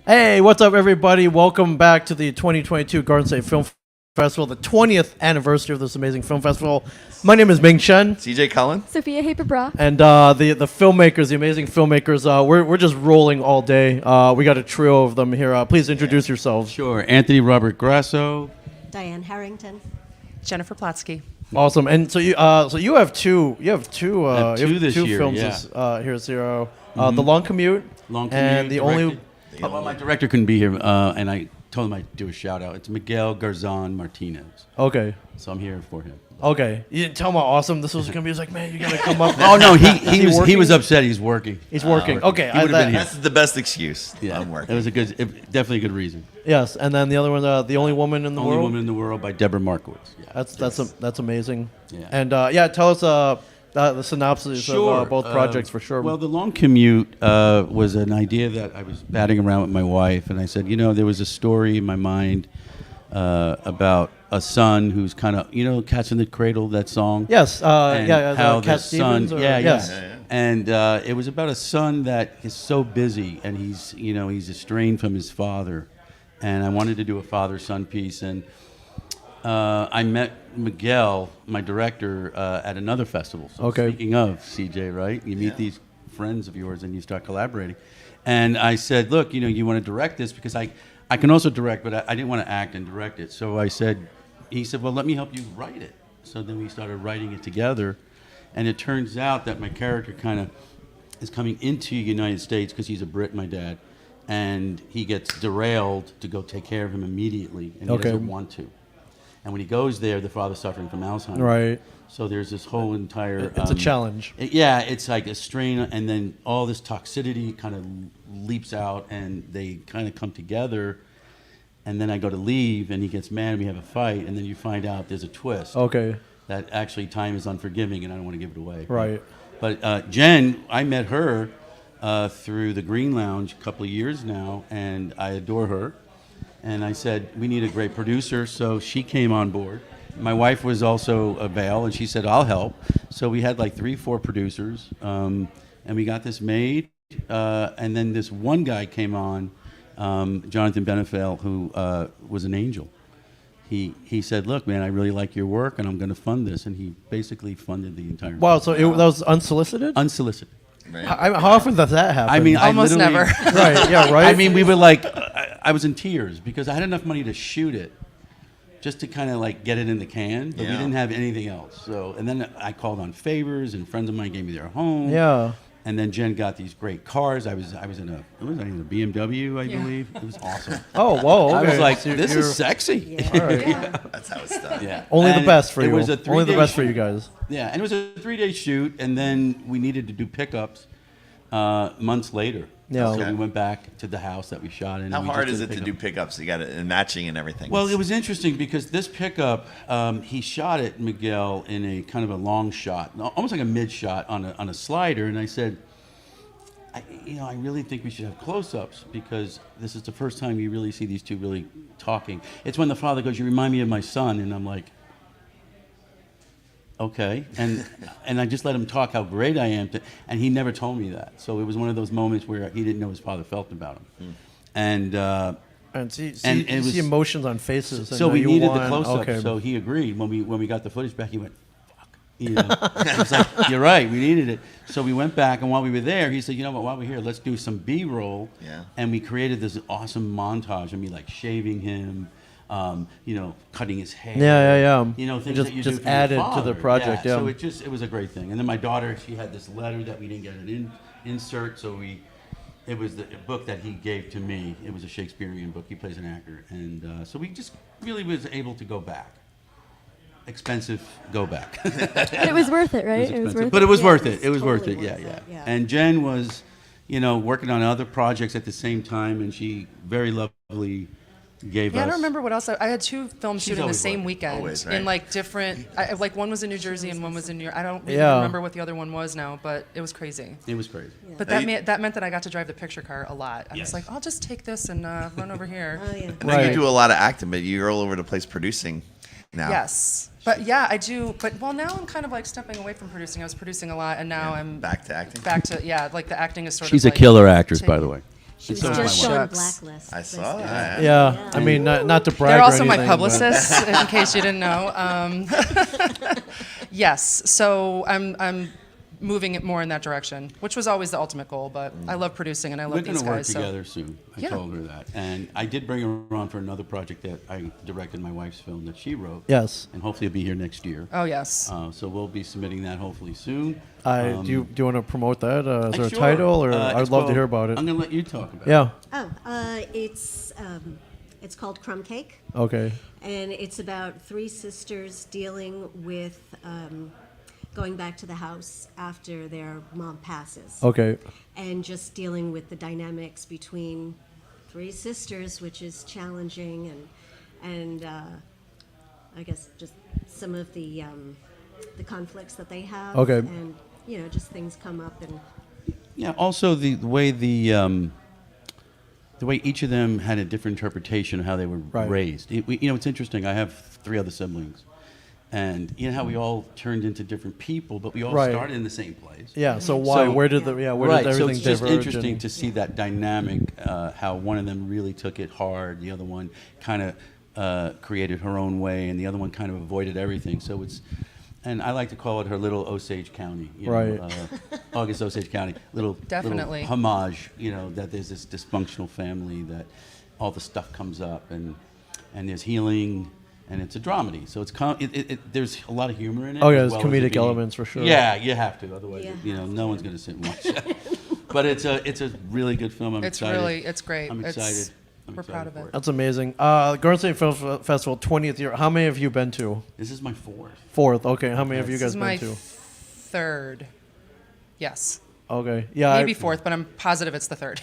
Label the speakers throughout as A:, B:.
A: Hey, what's up, everybody? Welcome back to the 2022 Garden State Film Festival, the 20th anniversary of this amazing film festival. My name is Ming Chen.
B: CJ Cullen.
C: Sophia Haper-Bra.
A: And the filmmakers, the amazing filmmakers, we're just rolling all day. We got a trio of them here. Please introduce yourselves.
D: Sure. Anthony Robert Grasso.
E: Diane Harrington.
F: Jennifer Plotzke.
A: Awesome. And so you have two
D: this year,
A: films here at Zero. The Long Commute.
D: Long Commute.
A: And the only.
D: Well, my director couldn't be here, and I told him I'd do a shout out. It's Miguel Garzon Martinez.
A: Okay.
D: So I'm here for him.
A: Okay. You didn't tell him how awesome this was gonna be. He was like, man, you gotta come up.
D: Oh no, he was upset. He's working.
A: He's working. Okay.
D: He would've been here.
B: That's the best excuse.
D: Yeah,
B: I'm working.
D: It was definitely a good reason.
A: Yes, and then the other one, the only woman in the
D: Only
A: world.
D: Woman in the World by Deborah Markowitz. Yeah.
A: That's amazing.
D: Yeah.
A: And tell us the synopsis of both projects for sure.
D: Well, The Long Commute was an idea that I was batting around with my wife, and I said, there was a story in my mind about a son who's kind of, Cats in the Cradle, that song.
A: Yes.
D: How the
A: Cat
D: son,
A: Stevens.
D: yes.
B: Yeah.
D: And it was about a son that is so busy, and he's estranged from his father, and I wanted to do a father-son piece, and I met Miguel, my director, at another festival. So
A: Okay.
D: Speaking of CJ, right? You meet these friends of yours and you start collaborating. And I said, look, you want to direct this because I can also direct, but I didn't want to act and direct it. So he said, well, let me help you write it. So then we started writing it together. And it turns out that my character kind of is coming into the United States because he's a Brit, my dad. And he gets derailed to go take care of him immediately. And he doesn't want to. And when he goes there, the father's suffering from Alzheimer's.
A: Right.
D: So there's this whole entire...
A: It's a challenge.
D: It's like a strain, and then all this toxicity kind of leaps out, and they kind of come together. And then I go to leave, and he gets mad, and we have a fight, and then you find out there's a twist.
A: Okay.
D: That actually time is unforgiving, and I don't want to give it away.
A: Right.
D: But Jen, I met her through the Green Lounge a couple of years now, and I adore her. And I said, we need a great producer, so she came on board. My wife was also a bail, and she said, I'll help. So we had like 3-4 producers, and we got this made. And then this one guy came on, Jonathan Benefeld, who was an angel. He said, look, man, I really like your work, and I'm going to fund this. And he basically funded the entire
A: Wow,
D: thing.
A: so that was unsolicited?
D: Unsolicited.
B: Right.
A: How often does that happen?
D: I mean,
F: Almost
D: I
F: never.
A: right, yeah, right?
D: I mean, we were like, I was in tears because I had enough money to shoot it, just to kind of like get it in the can, but we didn't have anything else. So, and then I called on favors, and friends of mine gave me their home.
A: Yeah.
D: And then Jen got these great cars. I was in a BMW, I believe. It was awesome.
A: Oh, whoa, okay.
D: I was like,
A: So
D: this
A: you're-
D: is sexy.
E: Yeah.
B: That's how it's done.
D: Yeah.
A: Only the
D: And
A: best for you.
D: It was a
A: Only the
D: 3-day
A: best for
D: shoot.
A: you guys.
D: Yeah, and it was a 3-day shoot, and then we needed to do pickups months later.
A: Yeah.
D: So
B: Okay.
D: we went back to the house that we shot in.
B: How
D: and we
B: hard
D: just
B: is
D: did
B: it to
D: pickup.
B: do pickups? You got it and matching and everything.
D: Well, it was interesting because this pickup, he shot it, Miguel, in a kind of a long shot, almost like a mid shot on a slider. And I said, I really think we should have close-ups because this is the first time you really see these two really talking. It's when the father goes, "You remind me of my son," and I'm like, okay. And I just let him talk how great I am, and he never told me that. So it was one of those moments where he didn't know his father felt about him. And
A: And see
D: And it was-
A: emotions on faces. and
D: so we
A: you
D: needed
A: won.
D: the close-up.
A: Okay.
D: So he agreed. When we got the footage back, he went, "Fuck." I was like, "You're right. We needed it." So we went back, and while we were there, he said, "You know what? While we're here, let's do some B-roll."
B: Yeah.
D: And we created this awesome montage of me like shaving him, cutting his hair.
A: Yeah.
D: Things
A: Just-
D: that you
A: just
D: do for your
A: added to
D: father.
A: the project, yeah.
D: So it was a great thing. And then my daughter, she had this letter that we didn't get an insert, so it was the book that he gave to me. It was a Shakespearean book. He plays an actor, and so we just really was able to go back. Expensive, go back.
C: But it was worth it, right? It was worth
D: But
C: it.
D: it was
E: Yeah,
D: worth
E: it
D: it.
E: was
D: It was worth
E: totally
D: it.
E: worth
D: Yeah.
E: it, yeah.
D: And Jen was, working on other projects at the same time, and she very lovely gave
F: Yeah,
D: us.
F: I don't remember what else. I had 2 films
D: She's
F: shooting the
D: always
F: same
D: working.
F: weekend
B: Always, right.
F: in like different. Like one was in New Jersey and one was in New York. I don't even
A: Yeah.
F: remember what the other one was now, but it was crazy.
D: It was crazy.
F: But
B: Now
F: that meant that I got to drive the picture car a lot. I
D: Yes.
F: was like, I'll just take this and run over here.
E: Oh, yeah.
B: I know
A: Right.
B: you do a lot of acting, but you're all over the place producing now.
F: Yes. But yeah, I do. But now I'm kind of like stepping away from producing. I was producing a lot, and now I'm
B: Back to acting.
F: back to like the acting is sort
D: She's
F: of
D: a killer actress, by the way.
E: She was
D: so is
E: just
D: my
E: on
F: wife.
E: Blacklist.
B: I saw that.
A: Yeah, I mean, not to brag.
F: They're
A: or
F: also my
A: anything, but-
F: publicists, in case you didn't know. Yes, so I'm moving it more in that direction, which was always the ultimate goal. But I love producing and I
D: We're
F: love
D: going
F: these
D: to work
F: guys.
D: together soon. I
F: Yeah.
D: told her that. And I did bring her on for another project that I directed, my wife's film that she wrote.
A: Yes.
D: And hopefully it'll be here next year.
F: Oh yes.
D: So we'll be submitting that hopefully soon.
A: Do you want to promote that? Is there a
D: Sure.
A: title, or I'd
D: It's
A: love to
D: called-
A: hear about it?
D: I'm going to let you talk about it.
A: Yeah.
E: It's called Crumb Cake,
A: Okay.
E: and it's about three sisters dealing with going back to the house after their mom passes.
A: Okay.
E: And just dealing with the dynamics between three sisters, which is challenging, and I guess just some of the conflicts that they have.
A: Okay.
E: And just things come up, and
D: Yeah. Also, the way the way each of them had a different interpretation of how they were
A: Right.
D: raised. It's interesting. I have 3 other siblings, and you know how we all turned into different people, but we all
A: Right.
D: started in the same place.
A: Yeah. So why?
D: So-
A: where did where
D: Right.
A: did
D: So
A: everything
D: it's just
A: diverge?
D: interesting
A: and-
D: to see that dynamic. How one of them really took it hard, the other one kind of created her own way, and the other one kind of avoided everything. So it's. And I like to call it her little Osage County,
A: Right.
D: August Osage County, little
F: Definitely.
D: homage, that there's this dysfunctional family that all the stuff comes up and there's healing and it's a dramedy, so it's there's a lot of humor in it.
A: Oh, yeah,
D: as
A: there's
D: well as it
A: comedic
D: being-
A: elements for sure.
D: Yeah, you have to, otherwise
E: Yeah.
D: no one's going to sit and watch that. But it's a really good film. I'm
F: It's
D: excited.
F: it's great.
D: I'm excited.
F: We're proud of it.
A: That's amazing. Garden State Film Festival 20th year. How many have you been to?
D: This is my 4th.
A: 4th. Okay. How many have you
F: This
A: guys
F: is
A: been
F: my
A: to?
F: 3rd. Yes.
A: Okay. Yeah.
F: Maybe 4th, but I'm positive it's the 3rd.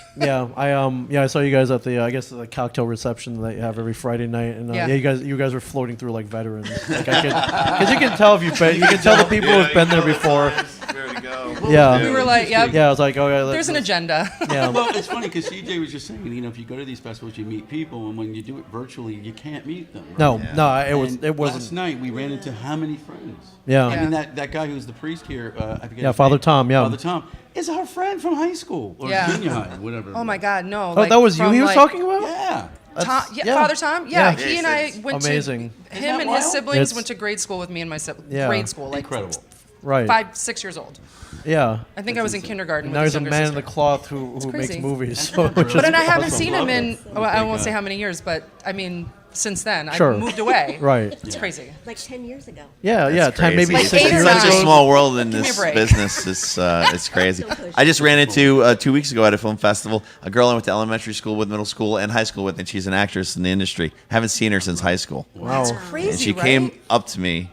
A: I saw you guys at the cocktail reception that you have every Friday night, and
F: Yeah.
A: you guys were floating through like veterans. Like because you can tell if you've been, you can tell the people who've been there before.
B: Where to go?
A: Yeah.
F: We were like, yep.
A: Yeah, I was like, okay.
F: There's an agenda.
A: Yeah.
D: Well, it's funny because CJ was just saying, if you go to these festivals, you meet people, and when you do it virtually, you can't meet them. Right?
A: No, it
D: And Last
A: wasn't.
D: night we ran into how many friends?
A: Yeah.
D: I mean
F: Yeah.
D: that guy who's the priest here. I forget.
A: Yeah,
D: his
A: Father
D: name.
A: Tom, yeah.
D: Father Tom is our friend from high school or
F: Yeah.
D: junior high, whatever.
F: Oh my God, no.
A: Oh, that was you
F: from,
A: he was talking about?
D: Yeah.
F: Tom,
A: yeah.
F: Father Tom? Yeah,
A: Yeah.
F: he and I went
A: amazing.
F: to, him
D: that
F: and his
D: wild?
F: siblings
A: It's-
F: went to grade school with me and my
A: Yeah.
F: grade school, like
D: Incredible.
A: Right.
F: 5, 6 years old.
A: Yeah.
F: I think I was in kindergarten
A: And
F: with
A: now
F: his
A: he's a
F: younger
A: man
F: sister.
A: in the cloth who makes
F: crazy.
A: movies. So, which
F: But
A: is
F: and I haven't
A: awesome.
F: seen him in, well, I won't
D: Thank
F: say
D: God.
F: how many years, but I mean, since then.
A: Sure.
F: I moved away.
A: Right.
F: It's crazy.
E: like 10 years ago.
A: Yeah,
B: That's
A: 10, maybe
B: crazy.
F: Like
A: 6
F: 8 or
A: years
B: Such a
F: 9.
B: small world in
F: Give me a
B: this
F: break.
B: business. It's crazy. I just ran into 2 weeks ago at a film festival a girl I went to elementary school with, middle school, and high school with, and she's an actress in the industry. Haven't seen her since high school.
A: Wow.
F: It's crazy,
B: And she
F: right?
B: came up to me.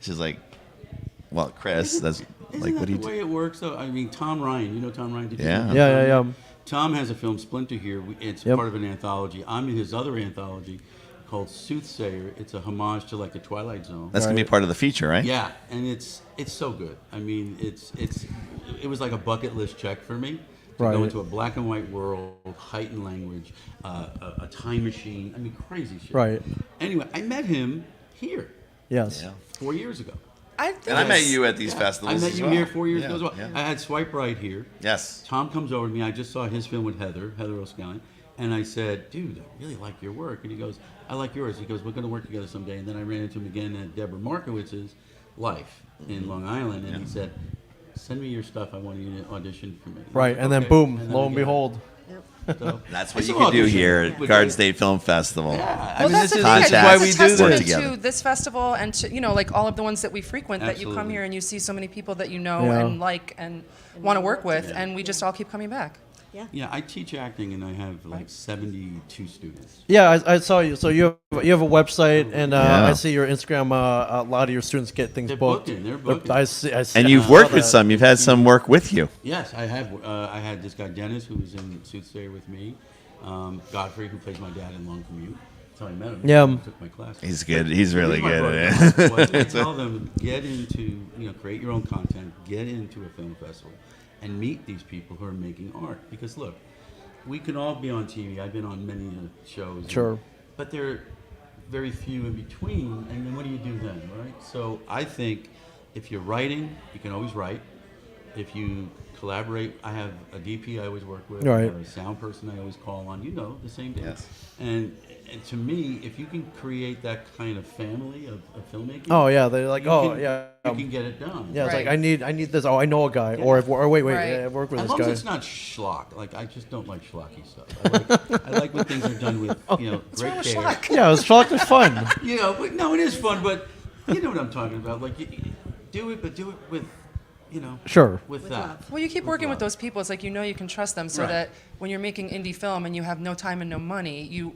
B: She's like, "Well, Chris, that's
D: Isn't
B: like,
D: that
B: what do you
D: the
B: do?"
D: way it works, though? I mean, Tom Ryan. You know Tom Ryan? Did you
B: Yeah.
D: know
A: Yeah,
D: Tom?
A: yeah.
D: Tom has a film, Splinter, here. It's
A: Yep.
D: part of an anthology. I'm in his other anthology called Soothsayer. It's a homage to like the Twilight Zone.
B: That's gonna be
A: Right.
B: part of the feature, right?
D: Yeah, and it's so good. I mean, it was like a bucket list check for me to
A: Right.
D: go into a black and white world, heightened language, a time machine. I mean, crazy shit.
A: Right.
D: Anyway, I met him here
A: Yes.
B: Yeah.
D: 4 years ago.
F: I think
B: And I met
F: it's-
B: you at these
D: I
B: festivals.
D: met
B: as
D: you
B: well.
D: here 4 years
B: Yeah,
D: ago as well.
B: yeah.
D: I had Swipe Right here.
B: Yes.
D: Tom comes over to me. I just saw his film with Heather O'Scallion. And I said, dude, I really like your work. And he goes, I like yours. He goes, we're going to work together someday. And then I ran into him again at Deborah Markowitz's Life in Long Island. And he said, send me your stuff. I want you to audition for me.
A: Right, and then
D: Okay.
A: boom,
D: And then
A: lo
D: I
A: and
D: did it.
A: behold.
D: So,
B: That's what
D: I
B: you
D: still
B: can do
D: audition
B: here
D: with
B: at Garden
D: the-
B: State Film Festival.
D: Yeah,
F: Well, that's the thing.
B: Contacts.
F: I
B: Why
F: think
B: we
F: it's
B: do
F: a
B: this.
F: testament
B: Together.
F: to this festival and to, like all of the ones that we frequent, that you come
D: Absolutely.
F: here and you see so many people that you know
A: Yeah.
F: and like and want to work with, and we just all keep coming back.
D: Yeah, I teach acting and I have like 72 students.
A: Yeah, I saw you. So you have a website, and
B: Yeah.
A: I see your Instagram. A lot of your students get things
D: They're
A: booked.
D: booking, they're booking.
A: I see.
B: And
A: I
B: you've
A: saw
B: worked with
A: that.
B: some. You've had some work with you.
D: Yes, I have. I had this guy Dennis who was in Soothsayer with me. Godfrey who plays my dad in Long Commute. That's how I met him.
A: Yeah.
D: He took my class.
B: He's good. He's really
D: He's my
B: good
D: brother.
B: at it.
D: What I tell them, get into, create your own content, get into a film festival, and meet these people who are making art. Because look, we can all be on TV. I've been on many shows.
A: Sure.
D: But there are very few in between, and then what do you do then, right? So I think if you're writing, you can always write. if you collaborate, I have a DP I always work with,
A: Right.
D: I have a sound person I always call on, the same thing.
B: Yes.
D: And to me, if you can create that kind of family of filmmaking,
A: Oh yeah, they're like,
D: you
A: oh
D: can,
A: yeah,
D: you can get it done.
A: yeah. It's like
F: Right.
A: I need this. Oh, I know a guy.
D: Yeah.
A: Or wait,
F: Right.
A: yeah, I work with
D: As
A: this
D: long as
A: guy.
D: it's not schlock. Like, I just don't like schlocky stuff. I like when things are done with,
F: What's wrong
D: great
F: with
D: care.
F: schlock?
A: Yeah, it's Schlock is fun.
D: But no, it is fun, but you know what I'm talking about. Like, do it with,
A: Sure.
D: with
E: With
D: that.
E: love.
F: Well, you keep working with
D: love.
F: those people. It's like you can trust them, so
D: Right.
F: that when you're making indie film and you have no time and no money, you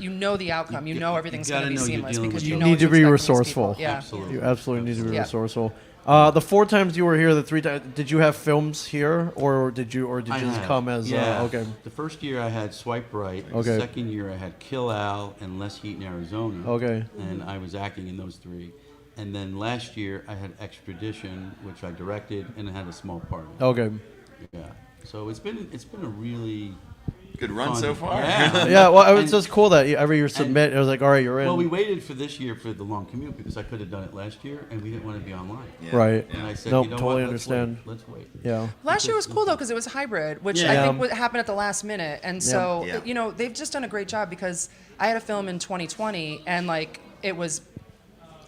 F: know the outcome. You know everything's
D: you
F: going to
D: gotta
F: be
D: know you're
F: seamless
D: dealing
F: because
D: with
F: you
D: the-
F: know
A: You
F: what
A: need to be
F: expect from these
A: resourceful.
F: people. Yeah.
D: Absolutely.
A: You absolutely need to be
F: Yeah.
A: resourceful. The 4 times you were here, the 3 times, did you have films here, or did you
D: I
A: just
D: had-
A: come as
D: yeah.
A: okay?
D: The first year I had Swipe Right.
A: Okay.
D: The second year I had Kill Al and Less Heat in Arizona.
A: Okay.
D: And I was acting in those 3. And then last year I had Extradition, which I directed and I had a small part. in it.
A: Okay.
D: Yeah. So it's been a really
B: Good run
D: fun-
B: so far.
D: Yeah.
A: Yeah, well, it was
D: And-
A: just cool that every year submit. It was like, all right, you're in.
D: Well, we waited for this year for the long commute because I could have done it last year and we didn't want to be online.
B: Yeah.
A: Right.
D: And I said,
A: Nope,
D: you know
A: totally
D: what?
A: understand.
D: Let's wait.
A: Yeah.
F: Last year was cool though because it was hybrid, which
D: Yeah.
F: I think what happened at the last minute. And so
B: Yeah.
F: they've just done a great job because I had a film in 2020 and like it was.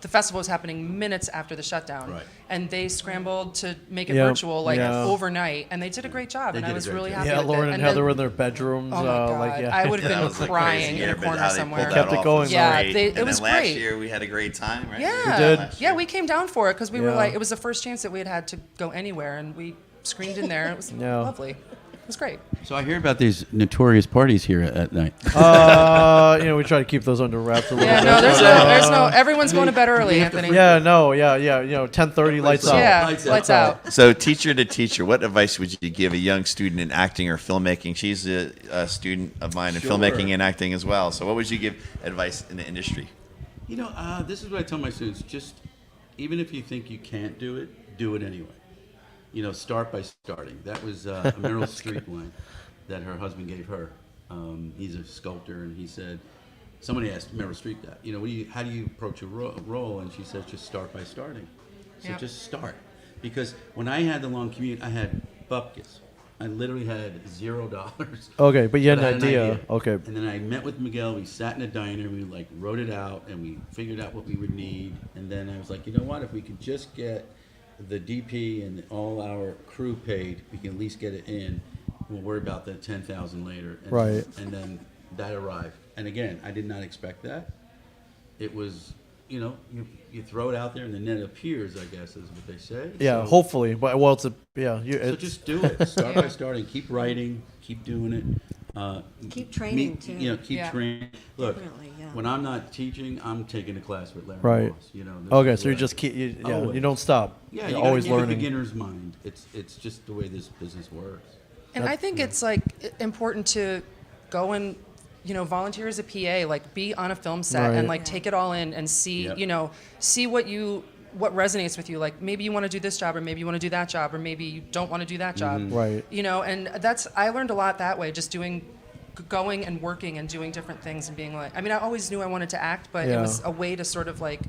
F: The festival was happening minutes after the shutdown,
D: Right.
F: and they scrambled to make it
A: Yep,
F: virtual like
A: yeah.
F: overnight, and they did a great job, and
D: did
F: I
D: a
F: was
D: great
F: really
D: job.
F: happy
A: Yeah,
F: with
A: Lauren
F: it.
A: and
F: then-
A: Heather were in their bedrooms.
F: Oh my God.
A: Like, yeah.
F: I would have
B: That
F: been
B: was a
F: crying
B: crazy
F: in
B: year,
F: a
B: but
F: corner
B: how they
F: somewhere.
B: pulled
A: Kept
B: that
A: it
B: off
A: going,
B: was
A: though.
F: Yeah,
B: great.
F: it
B: And
F: was
B: then last
F: great.
B: year we had a great time, right?
F: Yeah,
A: did?
F: Yeah, we came down for it because we were
A: Yeah.
F: like, it was the first chance that we had to go anywhere, and we screened in there. It was
A: Yeah.
F: lovely. It was great.
D: So I hear about these notorious parties here at night.
A: We try to keep those under wraps a little
F: Yeah,
A: bit.
F: no, there's no. Everyone's going to bed early, Anthony.
A: Yeah, no, yeah. 10:30 lights out.
F: Yeah,
D: Lights
F: lights
D: out.
F: out.
B: So, teacher to teacher, what advice would you give a young student in acting or filmmaking? She's a student of mine in
D: Sure.
B: filmmaking and acting as well. So, what would you give advice in the industry?
D: This is what I tell my students. Just, even if you think you can't do it anyway. Start by starting. That was a Meryl Streep line that her husband gave her. He's a sculptor, and he said, somebody asked Meryl Streep that, how do you approach a role? And she says, just start by starting. So
F: Yep.
D: just start. Because when I had the long commute, I had bupkis. I literally had $0.
A: Okay, but you had
D: But I
A: an idea.
D: idea.
A: Okay.
D: And then I met with Miguel. We sat in a diner. We wrote it out, and we figured out what we would need. And then I was like, you know what? If we could just get the DP and all our crew paid, we can at least get it in. We'll worry about the 10,000 later. And
A: Right.
D: And then that arrived. And again, I did not expect that. It was, you throw it out there, and the net appears, I guess, is what they say.
A: Yeah,
D: So-
A: hopefully. But well, it's a
D: So
A: it's,
D: just do it. Start by starting. Keep writing. Keep doing it.
E: Keep training, too.
D: Keep
F: Yeah.
D: training. Look,
E: Definitely, yeah.
D: when I'm not teaching, I'm taking a class with Larry
A: Right.
D: Moss. This
A: okay.
D: is
A: So you
D: what-
A: just keep you
D: Always.
A: don't stop.
D: Yeah,
A: You're
D: you
A: always
D: gotta keep a
A: learning.
D: beginner's mind. It's just the way this business works.
F: And I think it's like important to go and volunteer as a PA, like be on a film set
A: Right.
F: and like take it all in and see,
D: Yep.
F: see what resonates with you. Like maybe you want to do this job, or maybe you want to do that job, or maybe you don't want to do that job.
A: Right.
F: And I learned a lot that way, just going and working and doing different things and being like, I mean, I always knew I wanted to act, but it
A: Yeah.
F: was a way to sort of like,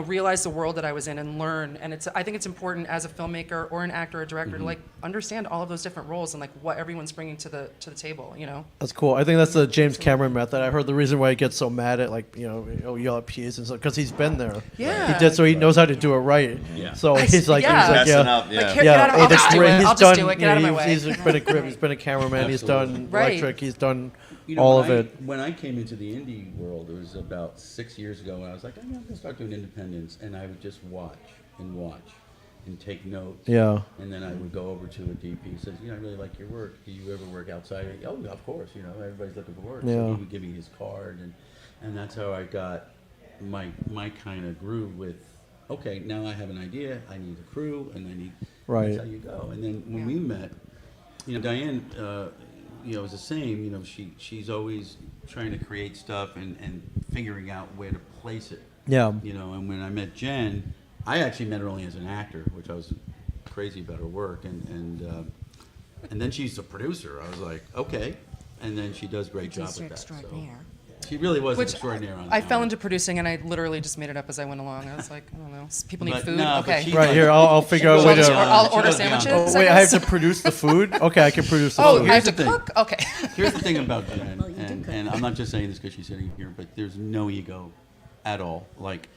F: realize the world that I was in and learn. And I think it's important as a filmmaker or an actor or director to like understand all of those different roles and like what everyone's bringing to the table,
A: That's cool. I think that's the James Cameron method. I heard the reason why he gets so mad at yell at PAs and stuff because he's been there.
F: Yeah.
A: He did, so he knows how to do it right.
D: Yeah.
A: So he's like,
F: yeah.
B: Messing
A: yeah.
B: up, yeah.
F: Like, get out of, I'll just do it. I'll just do it. Get out of my way.
A: He's been a grip. He's been a cameraman. He's done
D: Absolutely.
F: Right.
A: electric. He's done all of it.
D: When I came into the indie world, it was about 6 years ago, and I was like, I'm going to start doing independence, and I would just watch and take notes.
A: Yeah.
D: And then I would go over to a DP who says, I really like your work. Do you ever work outside? Oh, of course. Everybody's looking for work.
A: Yeah.
D: So he would give me his card, and that's how I got my kind of groove with, okay, now I have an idea. I need a crew, and I need.
A: Right.
D: That's how you go. And then when we met, Diane, was the same. She's always trying to create stuff and figuring out where to place it.
A: Yeah.
D: And when I met Jen, I actually met her only as an actor, which I was crazy about her work, and then she's a producer. I was like, okay, and then she does a great job
E: Producer
D: with that. So
E: extraordinaire.
D: she really was
F: Which
D: extraordinary on
F: I
D: that
F: fell
D: one.
F: into producing, and I literally just made it up as I went along. I was like, I don't know, people need
D: But
F: food.
D: no, but
F: Okay.
D: she-
A: Right here, I'll figure out a
F: So
A: way
F: I'll, just,
A: to.
F: I'll
D: she
F: order
D: goes beyond
F: sandwiches.
A: Oh, wait, I have
F: guess?
A: to produce the food. Okay, I can produce the
F: Oh,
A: food.
F: I have
D: Here's
F: to
D: the thing.
F: cook. Okay.
D: Here's the thing about Jen,
E: Well, you do cook.
D: and I'm not just saying this because she's sitting here, but there's no ego at all. Like,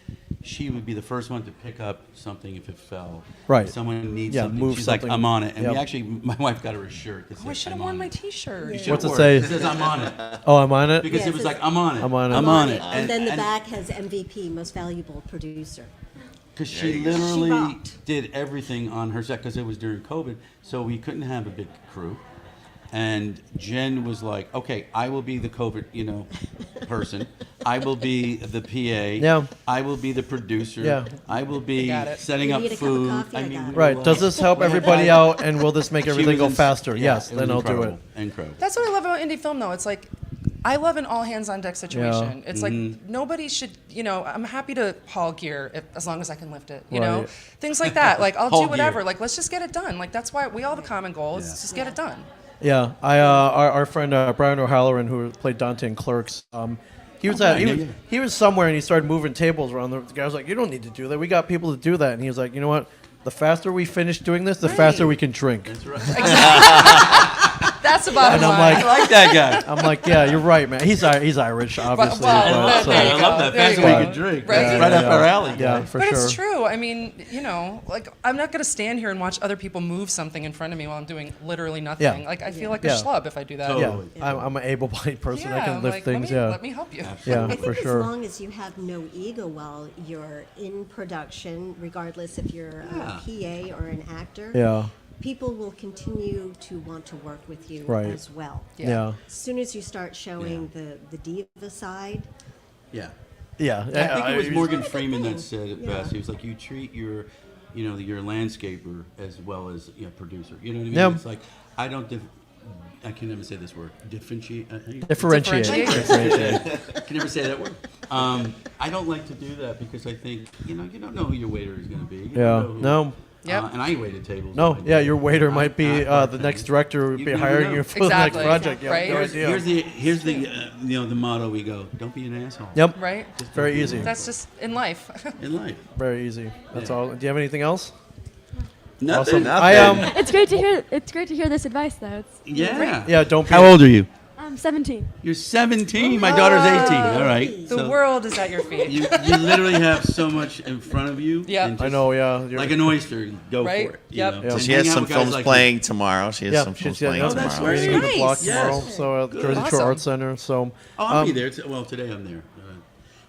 D: she would be the first one to pick up something if it fell.
A: Right.
D: If someone needs
A: Yeah,
D: something.
A: move
D: She's
A: something.
D: like, I'm on it. And we
A: Yep.
D: actually, my wife got her a shirt that said,
F: Oh, I should have
D: I'm
F: worn
D: on
F: my
D: it.
F: T-shirt.
D: You should've
A: What's it
D: worn
A: say?
D: It says, I'm on it.
A: Oh, I'm on it.
D: Because
E: Yeah,
D: it was
E: it
D: like,
E: says,
D: I'm on it.
A: I'm on it.
D: I'm on it.
E: And then the back has MVP, most valuable producer.
D: Because she
E: She
D: literally
E: rocked.
D: did everything on her set because it was during COVID, so we couldn't have a big crew. And Jen was like, "Okay, I will be the COVID, person. I will be the PA.
A: Yeah.
D: I will be the producer.
A: Yeah.
D: I will be
F: Got it.
D: setting
E: You
D: up
E: need a cup of
D: food.
E: coffee? I
D: mean,
E: got
D: we
E: it.
D: were
A: Right.
D: like-
A: Does this help everybody out, and will this make
D: She
A: everything
D: was
A: go
D: ins-
A: faster?
D: yeah,
A: Yes.
D: it was
A: Then I'll do it.
D: incredible. Incredible.
F: That's what I love about indie film, though. It's like, I love an all hands on deck situation. It's like nobody should, I'm happy to haul gear as long as I can lift it, you know?
A: Right.
F: Things like that. Like, I'll
D: Haul
F: do whatever.
D: gear.
F: Like, let's just get it done. Like, that's why we all have a common goal. Is just get it done.
A: Yeah, our friend Brian O'Halloran, who played Dante in Clerks, he was he was somewhere and he started moving tables around. The guy was like, "You don't need to do that. We got people to do that." And he was like, "You know what? The faster we finish doing this, the faster we can drink."
D: That's right.
F: That's the bottom
A: And I'm
F: line.
A: like-
D: I like that guy.
A: I'm like, "Yeah, you're right, man. He's Irish, obviously."
F: well,
A: but, so-
F: there you
D: I love
F: go.
D: that.
F: There you
D: Faster we
F: go.
D: can drink.
F: Right?
D: That's right up our alley.
A: Yeah,
D: guys.
A: for
F: But
A: sure.
F: it's true. I mean, like, I'm not going to stand here and watch other people move something in front of me while I'm doing literally nothing.
A: Yeah.
F: Like, I feel like
A: Yeah.
F: a schlub if I do that.
D: Totally.
A: Yeah, I'm an able-bodied person. I
F: Yeah,
A: can lift
F: like,
A: things.
F: Let me help you.
A: Yeah,
E: I think
A: for
E: as
A: sure.
E: long as you have no ego while you're in production, regardless if you're a PA or an actor,
A: Yeah,
E: people will continue to want to work with you
A: Right.
E: as well.
A: yeah,
E: As soon as you start showing the diva side,
D: Yeah.
A: yeah.
D: I think it was Morgan
E: It's a
D: Freeman
E: thing.
D: that said it
E: Yeah.
D: best. He was like, "You treat your landscaper as well as producer." You know what I mean?
A: Yeah.
D: It's like I don't. I can never say this word. Differentiate.
A: Differentiate.
F: Differentiate.
D: I can never say that word. I don't like to do that because I think you don't know who your waiter is going to be. You
A: Yeah,
D: don't know who-
A: no.
F: Yep.
D: And I waited tables.
A: No,
D: I
A: yeah,
D: did.
A: your waiter might be
D: I-
A: the next director who would
D: You
A: be
D: never
A: hiring
D: know.
A: you for the
F: Exactly.
A: next project. Yeah,
F: Right.
A: no idea.
D: Here's the motto we go. Don't be an asshole.
A: Yep.
F: Right?
D: Just
A: Very
D: don't be
A: easy.
D: an
F: That's just in life.
D: asshole. In life.
A: Very easy. That's
D: Yeah.
A: all. Do you have anything else?
D: Nothing.
A: Awesome.
C: It's great to hear. It's great to hear this advice, though. It's,
D: Yeah.
A: Yeah, don't be.
D: How old are you?
C: I'm 17.
D: You're 17. My daughter's 18. All right.
F: The
D: So
F: world is at your feet.
D: You literally have so much in front of you.
F: Yeah.
D: and
A: I
D: just
A: know. Yeah. you're-
D: Like an oyster, go
F: Right?
D: for it.
F: Yep.
D: You know?
A: Yeah.
B: So
D: And
B: she
D: hang
B: has
D: out
B: some
D: with guys
B: films
D: like
B: playing tomorrow. She has
A: Yeah,
B: some films
A: she's
B: playing
A: yeah,
D: that's
B: tomorrow.
A: reading at the
E: Nice.
A: block
D: Yes.
A: tomorrow. So Jersey Shore
F: Awesome.
A: Arts Center. So
D: Oh, I'll be there. Well, today I'm there.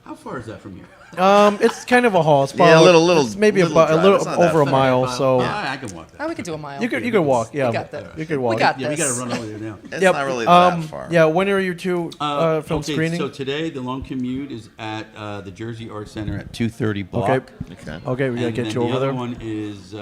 D: How far is that from here?
A: it's kind of a haul. It's
B: Yeah, a
A: probably-
B: little-
A: it's maybe
B: little
A: a
B: drive.
A: little
B: It's not that
A: over a
B: far.
A: mile. So
D: I can walk that.
F: Oh, we could do a mile.
A: you could walk. Yeah,
F: We got that.
A: you could walk.
F: We got
D: Yeah, we got to
F: this.
D: run over there now.
B: It's
A: Yep.
B: not really that far.
A: Yeah. When are you two film
D: Okay,
A: screening?
D: so today the long commute is at the Jersey Arts Center at 2:30 block.
A: Okay.
B: Okay.
A: Okay, we gotta
D: And
A: get
D: then
A: you
D: the
A: over
D: other
A: there.
D: one is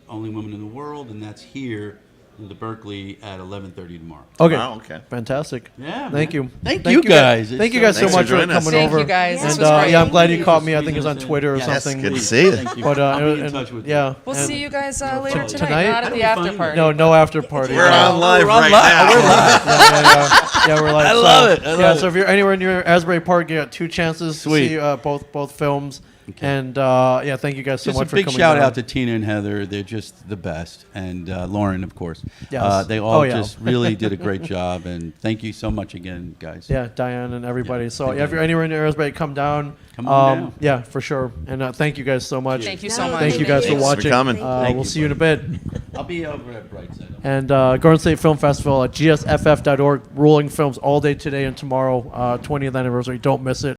D: Only Woman in the World, and that's here in the Berkeley at 11:30 tomorrow.
A: Okay.
B: Wow, okay.
A: Fantastic.
D: Yeah,
A: Thank
D: man.
A: you.
D: Thank you guys.
A: Thank you guys so
B: Thanks for
A: much for
B: joining us.
A: coming
F: Thank
A: over.
F: you guys. This
A: And
F: was great.
A: yeah, I'm glad you
D: Thank
A: caught
D: you
A: me.
D: for
A: I think it was on
D: squeezing us in.
A: Twitter or
D: Yes,
A: something.
B: good to see you.
D: Thank you.
A: But
D: I'll be in
A: and-
D: touch with you.
A: yeah.
F: We'll
A: and-
F: see you guys later
A: Tonight?
F: tonight. Not at the
D: That'll be
F: after
D: fun.
F: party.
A: No after party.
B: We're
A: yeah.
B: on live
D: We're on
B: right
D: live.
B: now.
D: We're live.
A: Yeah, we're like.
D: I love it. I
A: Yeah,
D: love
A: so if you're anywhere near Asbury Park, you got two chances
D: Sweet.
A: to see both films. And yeah, thank you guys so
D: Just
A: much
D: a
A: for
D: big
A: coming.
D: shout
A: down.
D: out to Tina and Heather. They're just the best. And Lauren, of course.
A: Yes.
D: They all
A: Oh, yeah.
D: just really did a great job. And thank you so much again, guys.
A: Yeah, Diane and everybody.
D: Yeah,
A: So
D: thank
A: yeah, if
D: you.
A: you're anywhere near Asbury, come down.
D: Come on down.
A: Yeah, for sure. And thank you guys so much.
F: Thank you
E: No,
F: so much.
A: Thank you guys for
B: Thanks for
A: watching.
B: coming.
D: Thank
A: We'll
D: you,
A: see you in a
D: buddy.
A: bit.
D: I'll be over at Brightside.
A: And Garden State Film Festival at gsff.org. Rolling films all day today and tomorrow. 20th anniversary. Don't miss it.